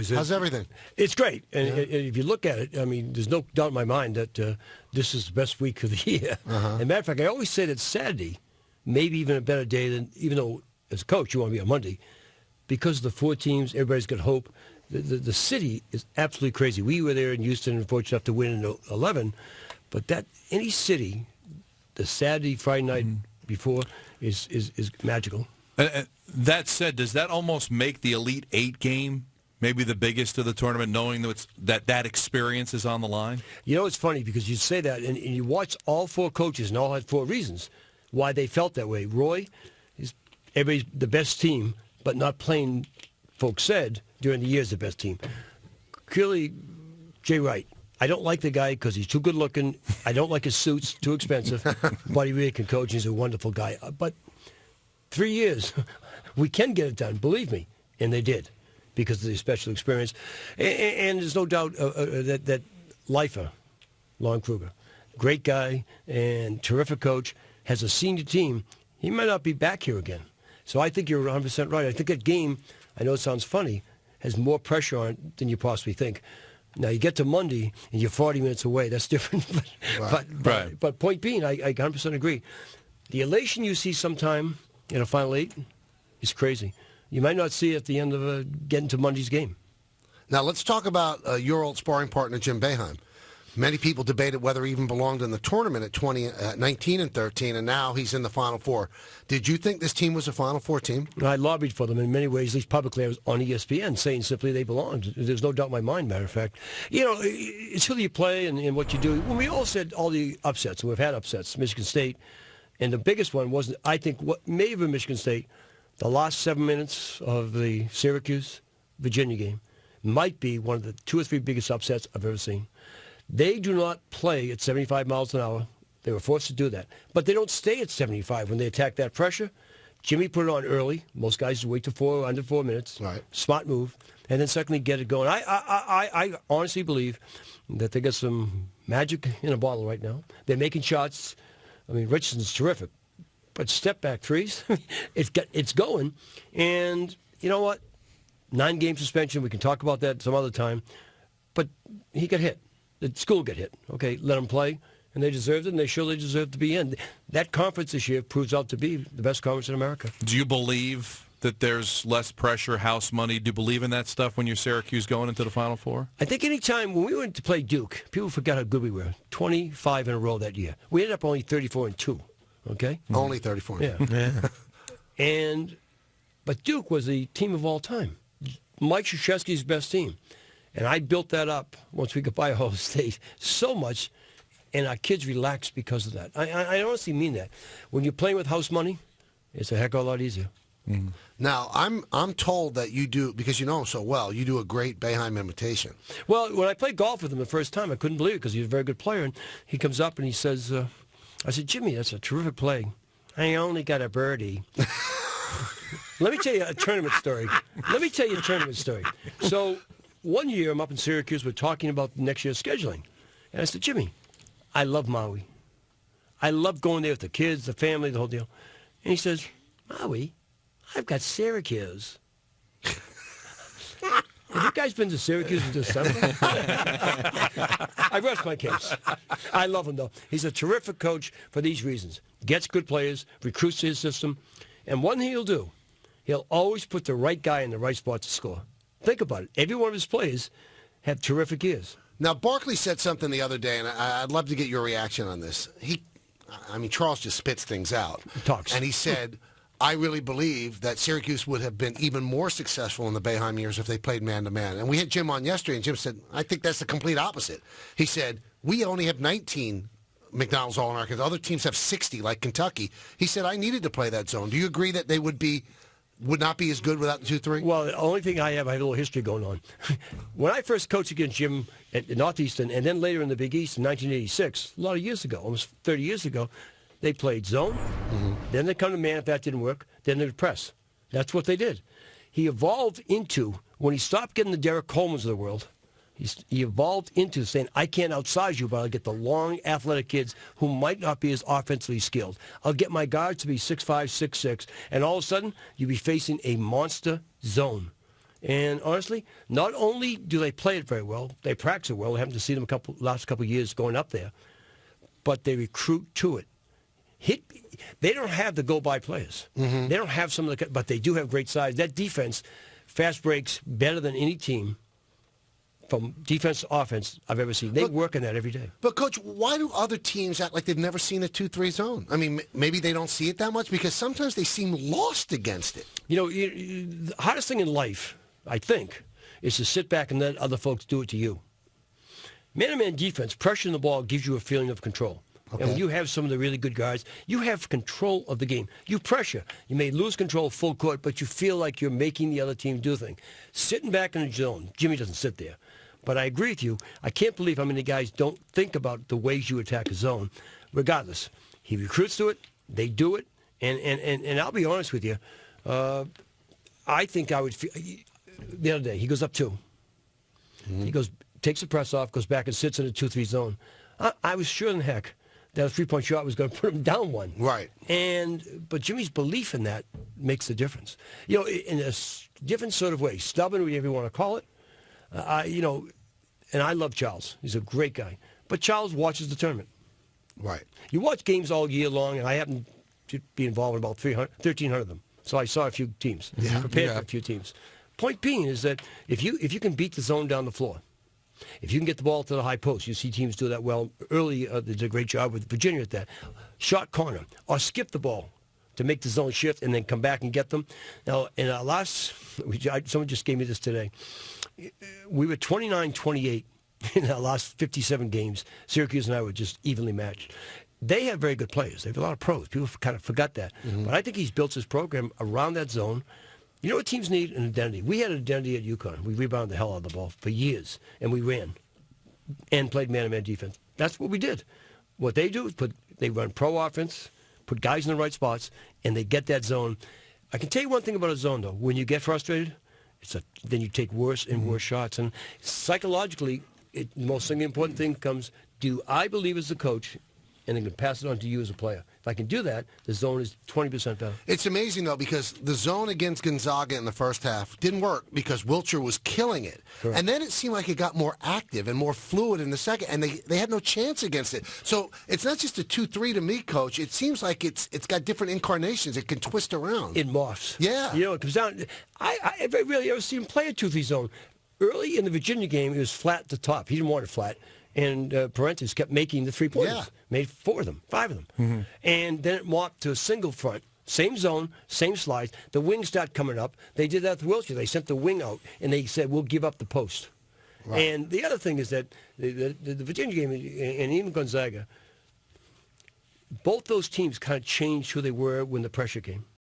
Syracuse. How's everything? It's great. And if you look at it, I mean, there's no doubt in my mind that this is the best week of the year. As a matter of fact, I always say that Saturday, maybe even a better day than, even though as a coach you want to be on Monday, because of the 4 teams, everybody's got hope. The city is absolutely crazy. We were there in Houston and fortunate enough to win in 11, but that any city, the Saturday, Friday night before is magical. That said, does that almost make the Elite Eight game maybe the biggest of the tournament, knowing that experience is on the line? You know, it's funny because you say that, and you watch all 4 coaches, and all had 4 reasons why they felt that way. Roy is everybody's the best team, but not playing, folks said, during the years the best team. Clearly, Jay Wright. I don't like the guy because he's too good looking. I don't like his suits, too expensive. But he really can coach. He's a wonderful guy. But 3 years, we can get it done, believe me. And they did because of the special experience. And there's no doubt that Leifer, Lon Kruger, great guy and terrific coach, has a senior team. He might not be back here again. So I think you're 100% right. I think that game, I know it sounds funny, has more pressure on it than you possibly think. Now, you get to Monday, and you're 40 minutes away. That's different. But point being, I 100% agree. The elation you see sometime in a Final Eight is crazy. You might not see it at the end of getting to Monday's game. Now, let's talk about your old sparring partner, Jim Boeheim. Many people debated whether he even belonged in the tournament at 19 and 13, and now he's in the Final Four. Did you think this team was a Final Four team? I lobbied for them in many ways, at least publicly. I was on ESPN saying simply they belonged. There's no doubt in my mind, matter of fact. You know, it's who you play and what you do. When we all said all the upsets, and we've had upsets, Michigan State, and the biggest one wasn't, I think, what may have been Michigan State, the last 7 minutes of the Syracuse-Virginia game might be one of the 2 or 3 biggest upsets I've ever seen. They do not play at 75 miles an hour. They were forced to do that. But they don't stay at 75 when they attack that pressure. Jimmy put it on early. Most guys wait till under 4 minutes. Right. Smart move. And then secondly, get it going. I honestly believe that they got some magic in a bottle right now. They're making shots. I mean, Richardson's terrific. But step-back threes, it's going. And you know what? 9-game suspension. We can talk about that some other time. But he got hit. The school got hit. Okay, let them play, and they deserved it, and they surely deserve to be in. That conference this year proves out to be the best conference in America. Do you believe that there's less pressure, house money? Do you believe in that stuff when you're Syracuse going into the Final Four? I think any time when we went to play Duke, people forgot how good we were. 25 in a row that year. We ended up only 34-2. Okay, only 34. Yeah. But Duke was the team of all time. Mike Krzyzewski's best team. And I built that up once we got by Ohio State so much, and our kids relaxed because of that. I honestly mean that. When you're playing with house money, it's a heck of a lot easier. Mm-hmm. Now, I'm told that you do, because you know him so well, you do a great Boeheim imitation. Well, when I played golf with him the first time, I couldn't believe it because he's a very good player. And he comes up and he says, I said, Jimmy, that's a terrific play. I only got a birdie. Let me tell you a tournament story. So one year I'm up in Syracuse. We're talking about next year's scheduling. And I said, Jimmy, I love Maui. I love going there with the kids, the family, the whole deal. And he says, Maui? I've got Syracuse. Have you guys been to Syracuse in December? I rest my case. I love him, though. He's a terrific coach for these reasons. Gets good players, recruits to his system. And one thing he'll do, he'll always put the right guy in the right spot to score. Think about it. Every one of his players have terrific years. Now, Barkley said something the other day, and I'd love to get your reaction on this. Charles just spits things out. Talks. And he said, I really believe that Syracuse would have been even more successful in the Boeheim years if they played man-to-man. And we had Jim on yesterday, and Jim said, I think that's the complete opposite. He said, we only have 19 McDonald's All-Americans. Other teams have 60, like Kentucky. He said, I needed to play that zone. Do you agree that they would not be as good without the 2-3? Well, the only thing I have a little history going on. When I first coached against Jim at Northeastern, and then later in the Big East in 1986, a lot of years ago, almost 30 years ago, they played zone, then they come to man if that didn't work, then they would press. That's what they did. He evolved into, when he stopped getting the Derek Colemans of the world, he evolved into saying, I can't outsize you, but I'll get the long, athletic kids who might not be as offensively skilled. I'll get my guards to be 6'5", 6'6", and all of a sudden, you'll be facing a monster zone. And honestly, not only do they play it very well, they practice it well. I happened to see them last couple of years going up there, but they recruit to it. They don't have the go-by players. They don't have some of the, but they do have great size. That defense, fast breaks better than any team from defense to offense I've ever seen. They work on that every day. But, Coach, why do other teams act like they've never seen a 2-3 zone? I mean, maybe they don't see it that much because sometimes they seem lost against it. You know, the hardest thing in life, I think, is to sit back and let other folks do it to you. Man-to-man defense, pressuring the ball gives you a feeling of control. Okay. And when you have some of the really good guards, you have control of the game. You pressure. You may lose control full court, but you feel like you're making the other team do things. Sitting back in the zone, Jimmy doesn't sit there. But I agree with you. I can't believe how many guys don't think about the ways you attack a zone. Regardless, he recruits to it. They do it. And I'll be honest with you. I think I would feel... The other day, he goes up 2. He takes the press off, goes back and sits in a 2-3 zone. I was sure in heck that a three-point shot was going to put him down 1. Right. But Jimmy's belief in that makes the difference. You know, in a different sort of way, stubborn, whatever you want to call it. You know, and I love Charles. He's a great guy. But Charles watches the tournament. Right. You watch games all year long, and I happen to be involved in about 1,300 of them. So I saw a few teams, prepared for a few teams. Point being is that if you can beat the zone down the floor, if you can get the ball to the high post, you see teams do that well early. They did a great job with Virginia at that. Shot corner or skip the ball to make the zone shift and then come back and get them. Now, in our last, someone just gave me this today. We were 29-28 in our last 57 games. Syracuse and I were just evenly matched. They have very good players. They have a lot of pros. People kind of forgot that. But I think he's built his program around that zone. You know what teams need? An identity. We had an identity at UConn. We rebounded the hell out of the ball for years, and we ran and played man-to-man defense. That's what we did. What they do is they run pro offense, put guys in the right spots, and they get that zone. I can tell you one thing about a zone, though. When you get frustrated, then you take worse and worse shots. And psychologically, the most important thing comes, do I believe as a coach, and then can pass it on to you as a player. If I can do that, the zone is 20% better. It's amazing, though, because the zone against Gonzaga in the first half didn't work because Wiltshire was killing it. Correct. And then it seemed like it got more active and more fluid in the second, and they had no chance against it. So it's not just a 2-3 to me, Coach. It seems like it's got different incarnations. It can twist around. It morphs. Yeah. You know, it comes down. I very rarely ever see him play a 2-3 zone. Early in the Virginia game, it was flat at the top. He didn't want it flat. And Parentes kept making the three-pointers. Yeah. Made 4 of them, 5 of them. And then it morphed to a single front, same zone, same slides. The wings start coming up. They did that with Wiltshire. They sent the wing out, and they said, we'll give up the post. Right. And the other thing is that the Virginia game and even Gonzaga, both those teams kind of changed who they were when the pressure came.